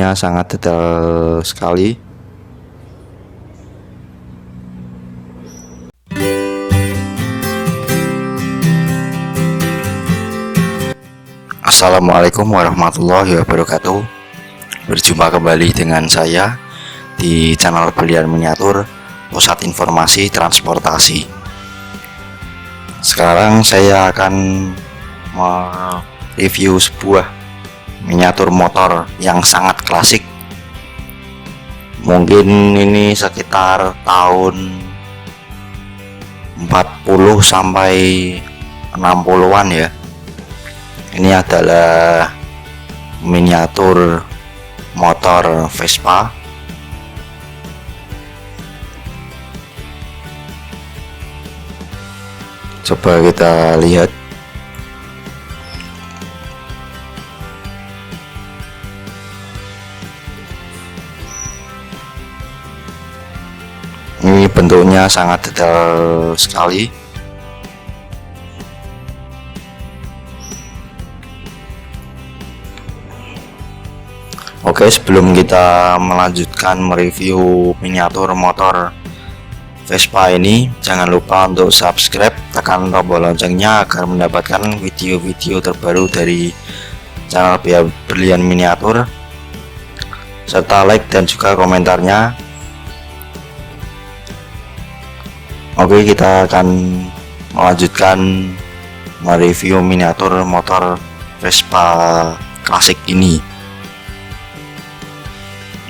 bentuknya sangat detail sekali. Assalamualaikum warahmatullahi wabarakatuh. Berjumpa kembali dengan saya di channel Berlian Miniatur, Pusat Informasi Transportasi. Sekarang saya akan mereview sebuah miniatur motor yang sangat klasik. Mungkin ini sekitar tahun 40 sampai 60-an ya. Ini adalah miniatur motor Vespa. Coba kita lihat. Ini bentuknya sangat detail sekali. Oke, sebelum kita melanjutkan mereview miniatur motor Vespa ini, jangan lupa untuk subscribe, tekan tombol loncengnya agar mendapatkan video-video terbaru dari channel Berlian Miniatur, serta like dan juga komentarnya. Oke, kita akan melanjutkan mereview miniatur motor Vespa klasik ini.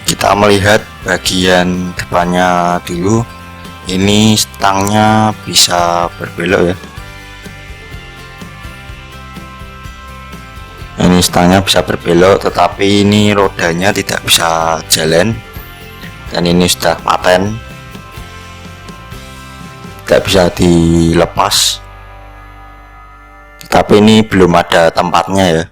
Kita melihat bagian depannya dulu. Ini stangnya bisa berbelok ya. Ini stangnya bisa berbelok, tetapi ini rodanya tidak bisa jalan, dan ini sudah paten, tidak bisa dilepas. Tetapi ini belum ada tempatnya ya.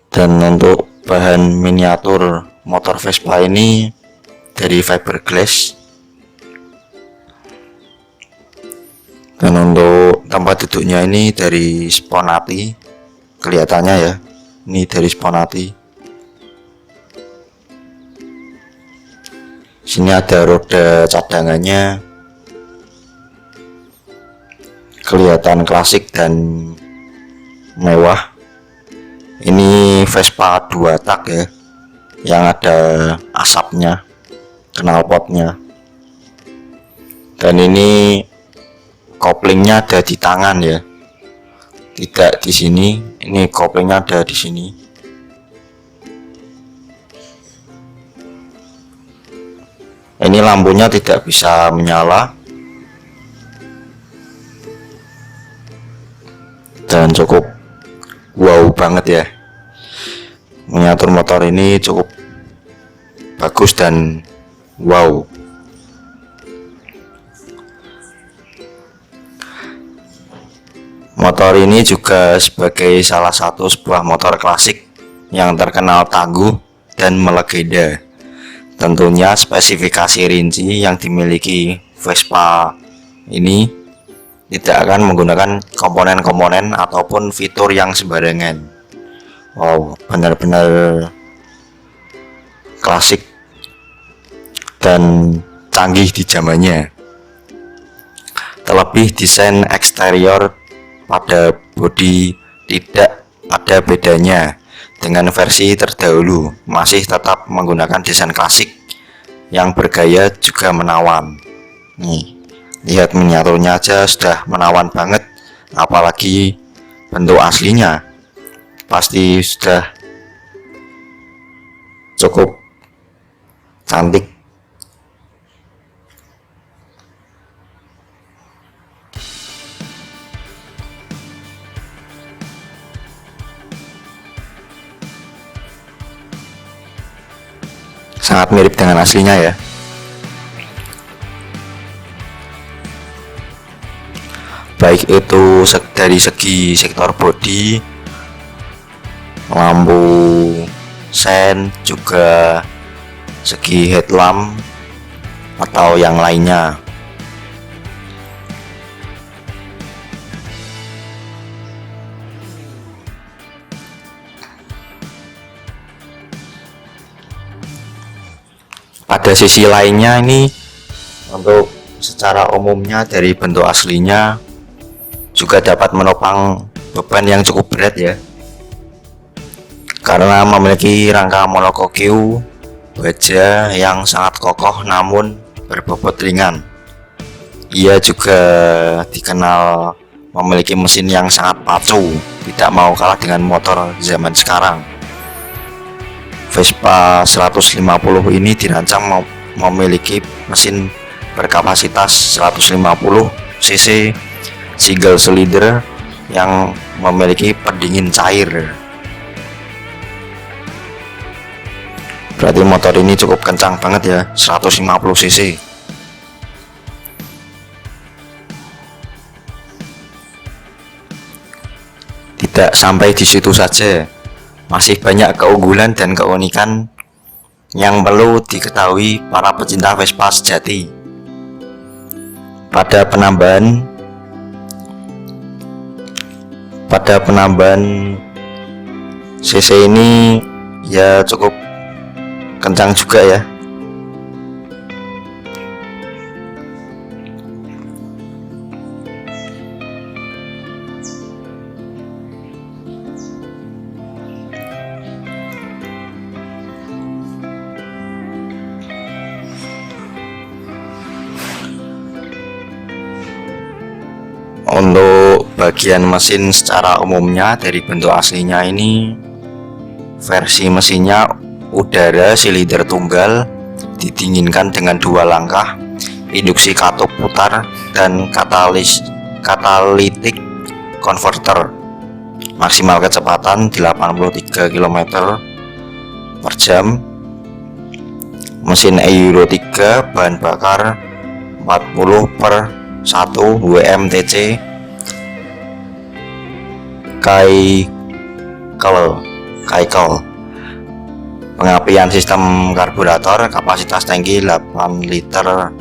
Dan untuk bahan miniatur motor Vespa ini dari fiberglass. Dan untuk tempat duduknya ini dari Sponati, kelihatannya ya. Ini dari Sponati. Sini ada roda cadangannya. Kelihatan klasik dan mewah. Ini Vespa 2 tak ya, yang ada asapnya, knalpotnya. Dan ini koplingnya ada di tangan ya, tidak di sini. Ini koplingnya ada di sini. Ini lampunya tidak bisa menyala, dan cukup wow banget ya. Miniatur motor ini cukup bagus dan wow. Motor ini juga sebagai salah satu sebuah motor klasik yang terkenal tangguh dan melegenda. Tentunya spesifikasi rinci yang dimiliki Vespa ini tidak akan menggunakan komponen-komponen ataupun fitur yang sembarangan. Wow, benar-benar klasik dan canggih di zamannya. Terlebih desain eksterior pada bodi tidak ada bedanya dengan versi terdahulu, masih tetap menggunakan desain klasik yang bergaya juga menawan. Nih, lihat miniaturnya aja sudah menawan banget, apalagi bentuk aslinya pasti sudah cukup cantik. Sangat mirip dengan aslinya ya. Baik itu dari segi sektor bodi, lampu sen, juga segi headlamp atau yang lainnya. Pada sisi lainnya ini untuk secara umumnya dari bentuk aslinya juga dapat menopang beban yang cukup berat ya, karena memiliki rangka monokokil baja yang sangat kokoh namun berbobot ringan. Ia juga dikenal memiliki mesin yang sangat pacu, tidak mau kalah dengan motor zaman sekarang. Vespa 150 ini dirancang memiliki mesin berkapasitas 150 cc single cylinder yang memiliki pendingin cair. Berarti motor ini cukup kencang banget ya, 150 cc. Tidak sampai di situ saja, masih banyak keunggulan dan keunikan yang perlu diketahui para pecinta Vespa sejati. Pada penambahan cc ini ya cukup kencang juga ya. Untuk bagian mesin secara umumnya dari bentuk aslinya ini, versi mesinnya udara silinder tunggal, didinginkan dengan 2 langkah, induksi katup putar, dan catalytic converter. Maksimal kecepatan 83 km per jam. Mesin Euro 3, bahan bakar 40/1 WMTC, Keikel. Pengapian sistem karburator, kapasitas tangki 8 liter,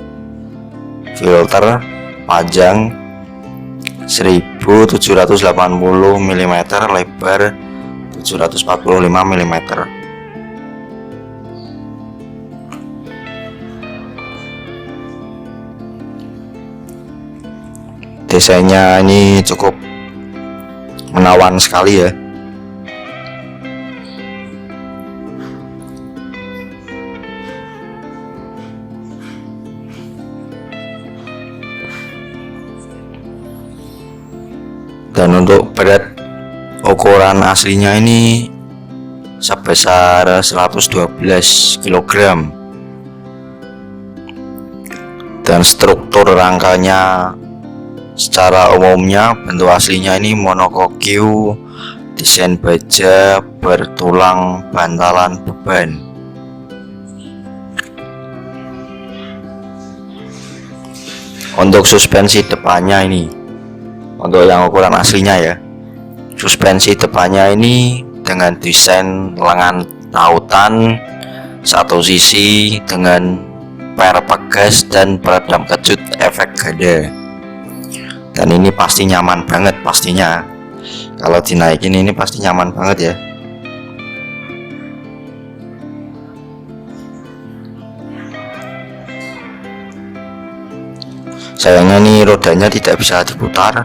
filter panjang 1780 mm, lebar 745 mm. Desainnya ini cukup menawan sekali ya. Dan untuk berat ukuran aslinya ini sebesar 112 kg. Dan struktur rangkanya secara umumnya bentuk aslinya ini monokokil, desain baja bertulang bantalan beban. Untuk suspensi depannya ini, untuk yang ukuran aslinya ya, suspensi depannya ini dengan desain lengan tautan satu sisi dengan per pegas dan peredam kejut efek gada. Dan ini pasti nyaman banget pastinya. Kalau dinaikin ini pasti nyaman banget ya. Sayangnya nih rodanya tidak bisa diputar.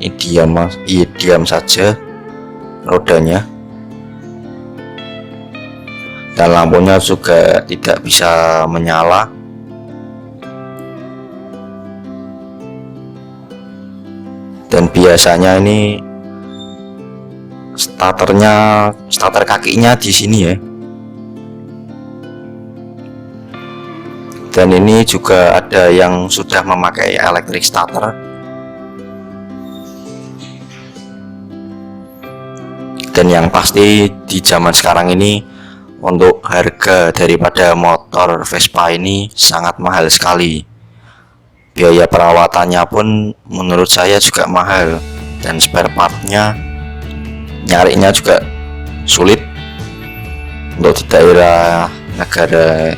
Ini diam saja rodanya. Dan lampunya juga tidak bisa menyala. Dan biasanya ini starter kakinya di sini ya. Dan ini juga ada yang sudah memakai electric starter. Dan yang pasti di zaman sekarang ini untuk harga daripada motor Vespa ini sangat mahal sekali. Biaya perawatannya pun menurut saya juga mahal, dan spare partnya nyarinya juga sulit untuk di daerah negara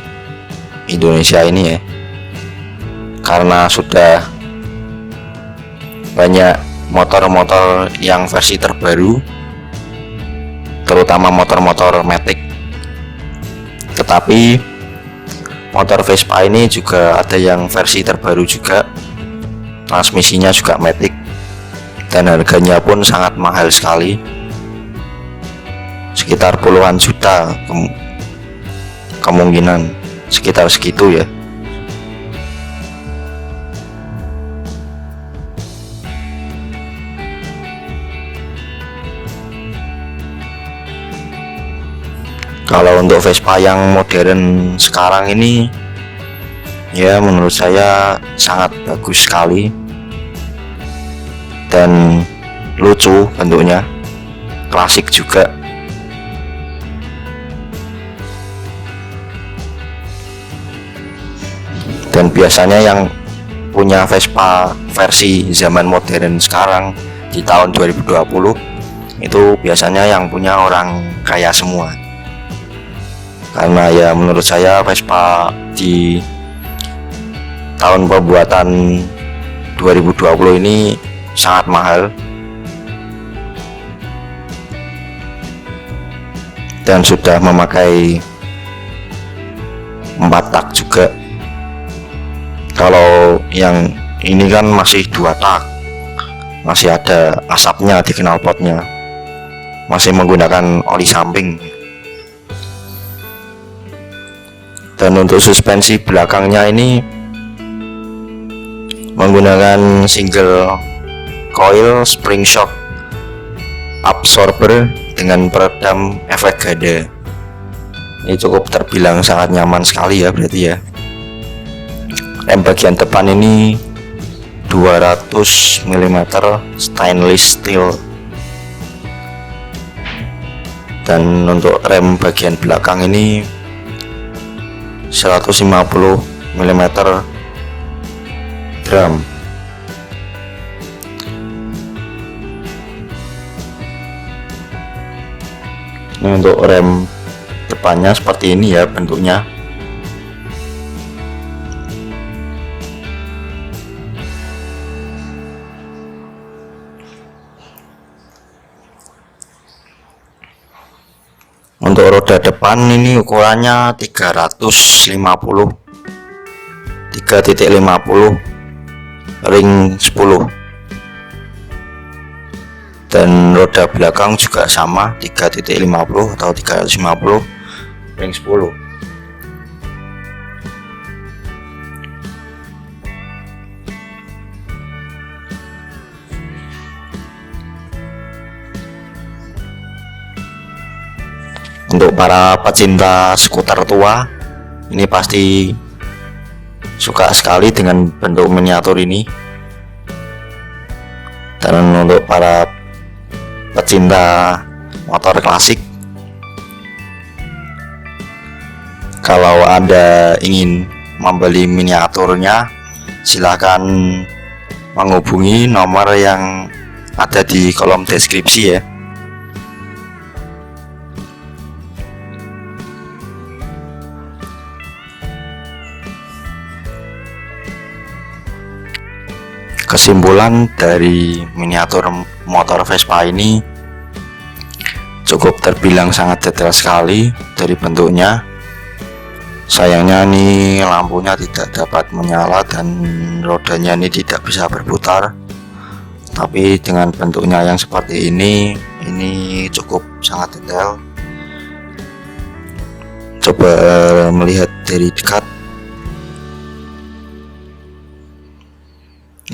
Indonesia ini ya, karena sudah banyak motor-motor yang versi terbaru, terutama motor-motor matic Tetapi motor Vespa ini juga ada yang versi terbaru juga, transmisinya juga matic, dan harganya pun sangat mahal sekali, sekitar puluhan juta, kemungkinan sekitar segitu ya. Kalau untuk Vespa yang modern sekarang ini ya menurut saya sangat bagus sekali dan lucu bentuknya, klasik juga. Dan biasanya yang punya Vespa versi zaman modern sekarang di tahun 2020 itu biasanya yang punya orang kaya semua. Karena ya menurut saya Vespa di tahun pembuatan 2020 ini sangat mahal dan sudah memakai 4 tak juga. Kalau yang ini kan masih 2 tak, masih ada asapnya di knalpotnya, masih menggunakan oli samping. Dan untuk suspensi belakangnya ini menggunakan single coil spring shock absorber dengan peredam efek gada. Ini cukup terbilang sangat nyaman sekali ya berarti ya. Rem bagian depan ini 200 mm stainless steel, dan untuk rem bagian belakang ini 150 mm drum. Ini untuk rem depannya seperti ini ya bentuknya. Untuk roda depan ini ukurannya 350 ring 10, dan roda belakang juga sama 350 atau 350 ring 10. Untuk para pecinta skuter tua ini pasti suka sekali dengan bentuk miniatur ini. Dan untuk para pecinta motor klasik, kalau Anda ingin membeli miniaturnya, silahkan menghubungi nomor yang ada di kolom deskripsi ya. Kesimpulan dari miniatur motor Vespa ini cukup terbilang sangat detail sekali dari bentuknya. Sayangnya nih lampunya tidak dapat menyala dan rodanya ini tidak bisa berputar. Tapi dengan bentuknya yang seperti ini cukup sangat detail. Coba melihat dari dekat.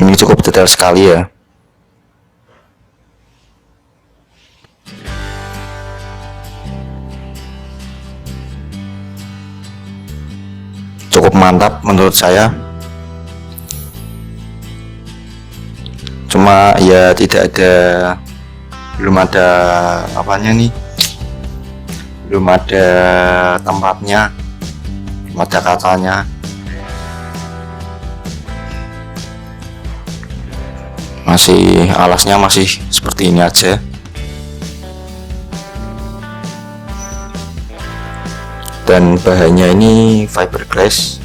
Ini cukup detail sekali ya. Cukup mantap menurut saya. Cuma ya belum ada apanya nih, belum ada tempatnya, belum ada kacanya. Alasnya masih seperti ini aja. Dan bahannya ini fiberglass,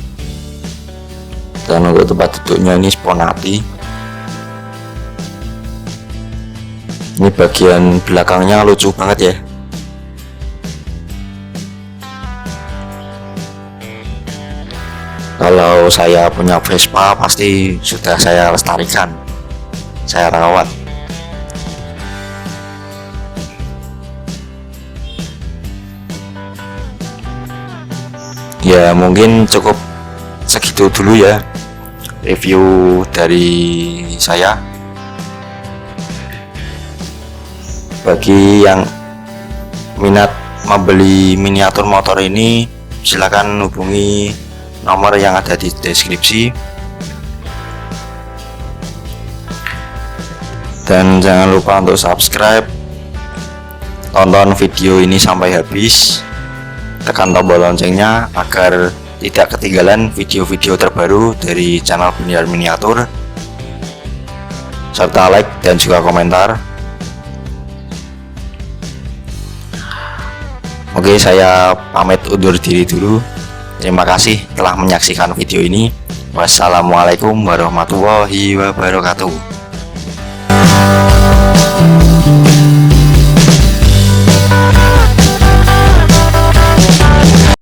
dan untuk tempat duduknya ini Sponati. Ini bagian belakangnya lucu banget ya. Kalau saya punya Vespa pasti sudah saya lestarikan, saya rawat. Ya mungkin cukup segitu dulu ya review dari saya. Bagi yang minat membeli miniatur motor ini, silakan hubungi nomor yang ada di deskripsi. Dan jangan lupa untuk subscribe, tonton video ini sampai habis, tekan tombol loncengnya agar tidak ketinggalan video-video terbaru dari channel Biniar Miniatur, serta like dan juga komentar. Oke, saya pamit undur diri dulu. Terima kasih telah menyaksikan video ini. Wassalamualaikum warahmatullahi wabarakatuh.